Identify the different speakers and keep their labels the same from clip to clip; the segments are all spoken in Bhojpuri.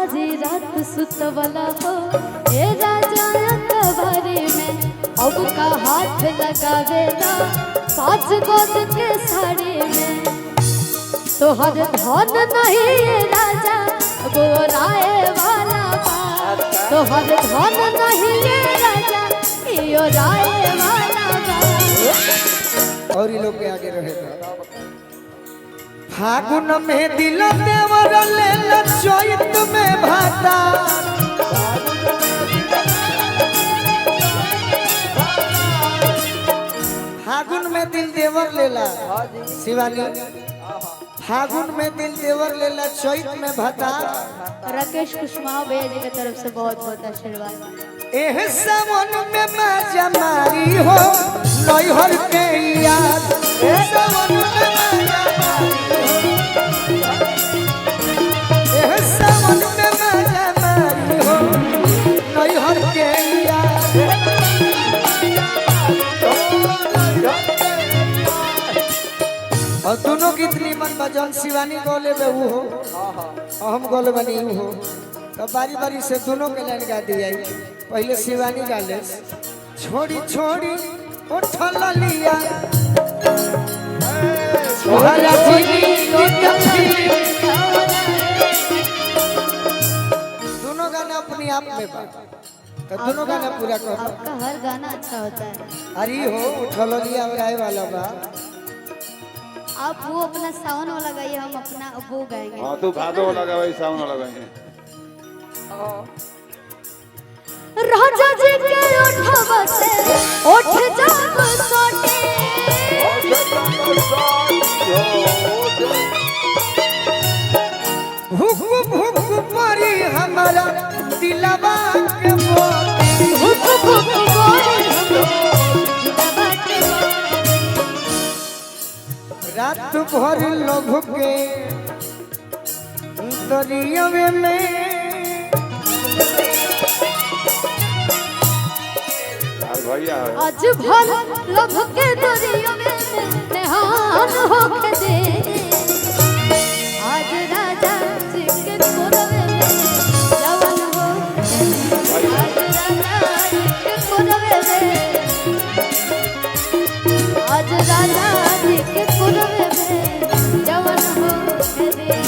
Speaker 1: आजी रात सुतवला हो ए राजा कबारे में अब का हाथ लगावेला 5 गोद के साड़ी में तोहर धन नहीं ये राजा गोराए वाला बा तोहर धन नहीं ये राजा यो राए वाला बा।
Speaker 2: और ये लोग के आगे रहेगा फागुन में दिल देवर ले चैत में भाता फागुन में दिल देवर लेला शिवानी फागुन में दिल देवर लेला चैत में भाता।
Speaker 1: राकेश कुशवाहा भैया जी की तरफ से बहुत बहुत आशीर्वाद।
Speaker 2: एह सावन में मजा मारी हो नैहर के याद एह सावन में मजा मारी एह सावन में मजा मारी हो नैहर के याद। और दोनों कितनी मन बजन शिवानी गोले में वो हो हम गोले बनी हो तो बारी बारी से दोनों के लाइन गा दिया। पहले शिवानी गाले छोड़ी छोड़ी उठल लिया दोनों गाना अपने आप में बा तो दोनों गाना पूरा करो।
Speaker 1: आपका हर गाना अच्छा होता है।
Speaker 2: अरे हो उठल लिया और आए वाला बा
Speaker 1: आप वो अपना सावन वाला गाइए हम अपना वो गाएंगे।
Speaker 3: हाँ तू भादो वाला गा भाई सावन वाला गाएंगे।
Speaker 1: राजा जी के उठवा से उठ जाब सोटे
Speaker 2: भूख भूख परी हमारा दिलवा के मोती
Speaker 1: भूख भूख बोले दिलवा के
Speaker 2: रात भर लोभ के दरियावे में
Speaker 3: भैया
Speaker 1: आज भर लभ के दरिया में नहान होके दे आज राजा जी के कोरवे में जवन हो आज राजा जी के कोरवे में आज राजा जी के कोरवे में जवन हो दे।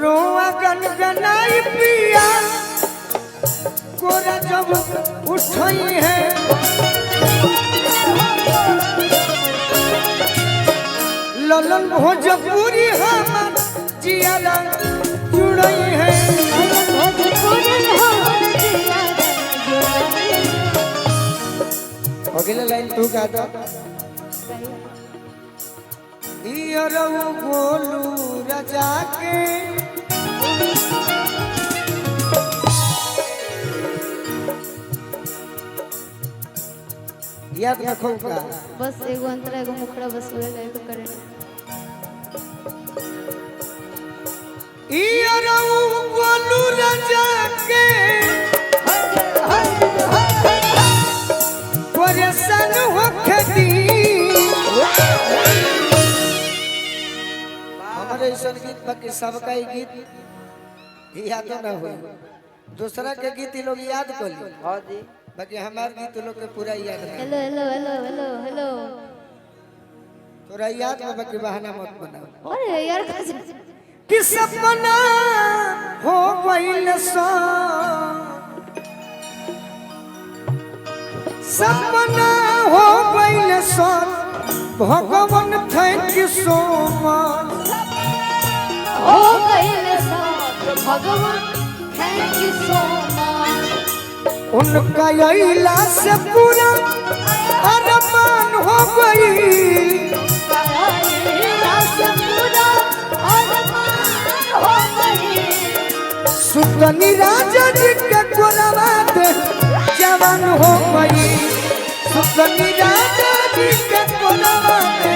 Speaker 2: रोआ गनगनाई पिया कोरा जब उठई है ललन भोजपुरी हमर जियारा जुड़ई है अगले लाइन तू गा दो इयरऊ गोलू राजा के याद रखो का
Speaker 1: बस एगो अंतरा एगो मुखड़ा बस हो गए तो करे
Speaker 2: इयरऊ गोलू राजा के परेशान होके दी हमारे ऐसा गीत बाकी सबका ही गीत याद ना हो दूसरा के गीत ही लोग याद कर ली हाँ जी बाकी हमारे गीत लोग के पूरा याद नहीं।
Speaker 1: Hello hello hello hello hello
Speaker 2: तोरा याद में बाकी बहाना मत बनाओ।
Speaker 1: अरे यार
Speaker 2: कि सपना हो गइल सो सपना हो गइल सो भगवान थैंक यू सो मच
Speaker 1: हो गए भगवान थैंक यू सो मच
Speaker 2: उनका अइला से पूरा अरमान हो गई सुतनी राजा जी के कोलवा दे जवान हो गई सुतनी राजा जी के कोलवा दे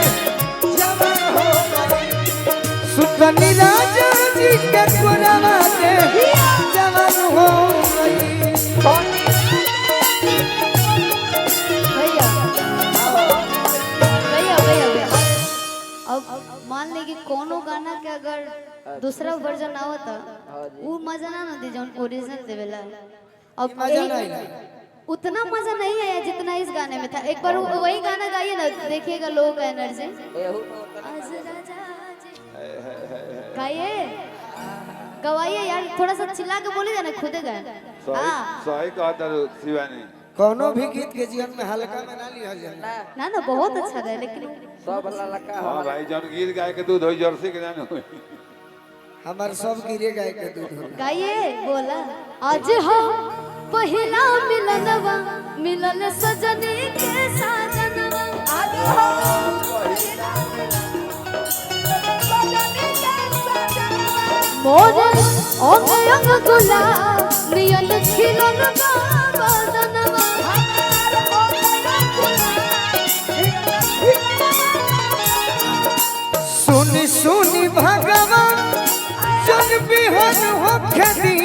Speaker 2: जवान हो गई सुतनी राजा जी के कोलवा दे जवान हो गई
Speaker 1: भैया भैया भैया भैया अब मान ले कि कोनो गाना के अगर दूसरा वर्जन आवता वो मजा ना दी जौन ओरिजिनल देवेला अब
Speaker 2: मजा नहीं
Speaker 1: उतना मजा नहीं आया जितना इस गाने में था। एक बार वही गाना गाइए ना, देखिएगा लोग का एनर्जी गाइए गवाइए यार, थोड़ा सा चिल्ला के बोलिए ना, खुदे गाए।
Speaker 3: सही कहता शिवानी
Speaker 2: कोनो भी गीत के जीवन में हल्का में ना लिया जाए
Speaker 1: ना ना बहुत अच्छा गाए, लेकिन
Speaker 4: सब ललका
Speaker 3: हाँ भाई जौन गीत गाय के दूध होई जर्सी के ना होई
Speaker 2: हमार सब गिरे गाय के दूध हो
Speaker 1: गाइए बोला आज हो पहिला मिलनवा मिलन सजनी के साजनवा आज हो मोरे अंग अंग गुलाब नियन खिलन बदनवा
Speaker 2: सुनी सुनी भगवान जन बिहन हो खेती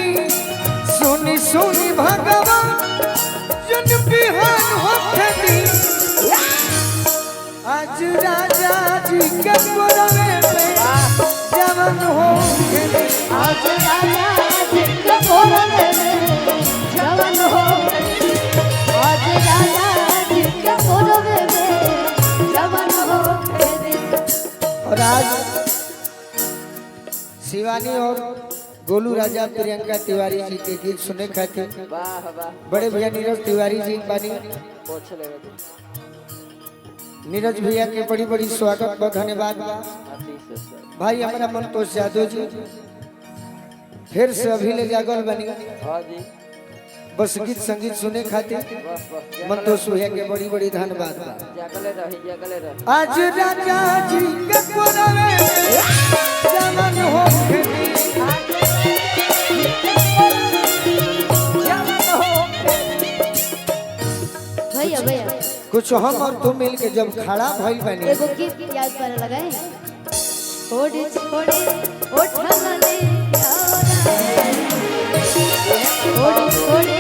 Speaker 2: सुनी सुनी भगवान जन बिहन हो खेती आज राजा जी के कोरवे में जवान हो खेती
Speaker 1: आज राजा जी के कोरवे में जवान हो आज राजा जी के कोरवे में जवान हो
Speaker 2: और आज शिवानी और गोलू राजा प्रियंका तिवारी जी के गीत सुने खातिर
Speaker 4: वाह वाह
Speaker 2: बड़े भैया नीरज तिवारी जी बानी
Speaker 4: पोछ ले
Speaker 2: नीरज भैया के बड़ी बड़ी स्वागत बा, धन्यवाद बा।
Speaker 4: आशीष से
Speaker 2: भाई हमारा मनतोष यादव जी फिर से अभी ले जागल बनी
Speaker 4: हां जी
Speaker 2: बस गीत संगीत सुने खातिर
Speaker 4: बस बस
Speaker 2: मनतोष भैया के बड़ी बड़ी धन्यवाद बा।
Speaker 4: जगले रही
Speaker 2: आज राजा जी के कोरवे में जवान हो खेती
Speaker 1: भैया भैया
Speaker 2: कुछ हम और तुम मिल के जब खड़ा भइल बनी
Speaker 1: एगो गीत याद कर लगाए छोड़ी छोड़ी उठल ले छोड़ी छोड़ी